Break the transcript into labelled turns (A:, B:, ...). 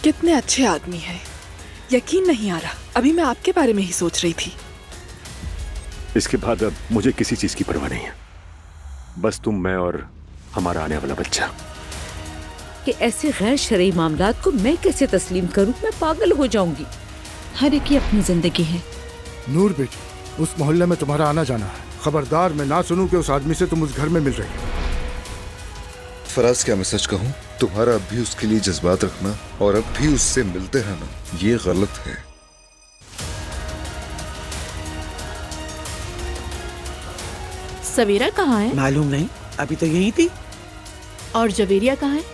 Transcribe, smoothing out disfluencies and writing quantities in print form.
A: कितने अच्छे आदमी हैं। यकीन नहीं आ रहा, अभी मैं आपके बारे में ही सोच रही थी।
B: इसके बाद अब मुझे किसी चीज की परवाह नहीं है, बस तुम, मैं और हमारा आने वाला बच्चा।
C: कि ऐसे गैर शरई मामलात को मैं कैसे तस्लीम करूं? मैं पागल हो जाऊंगी। हर एक की अपनी जिंदगी है।
D: नूर बेटी, उस मोहल्ले में तुम्हारा आना जाना है, खबरदार मैं ना सुनूं कि उस आदमी से तुम उस घर में मिल रही हो।
E: फराज, क्या मैं सच कहूं, तुम्हारा अब भी उसके लिए जज्बात रखना और अब भी उससे मिलते रहना, ये गलत है।
F: सवेरा कहाँ है?
G: मालूम नहीं, अभी तो यही थी।
F: और जवेरिया कहाँ है?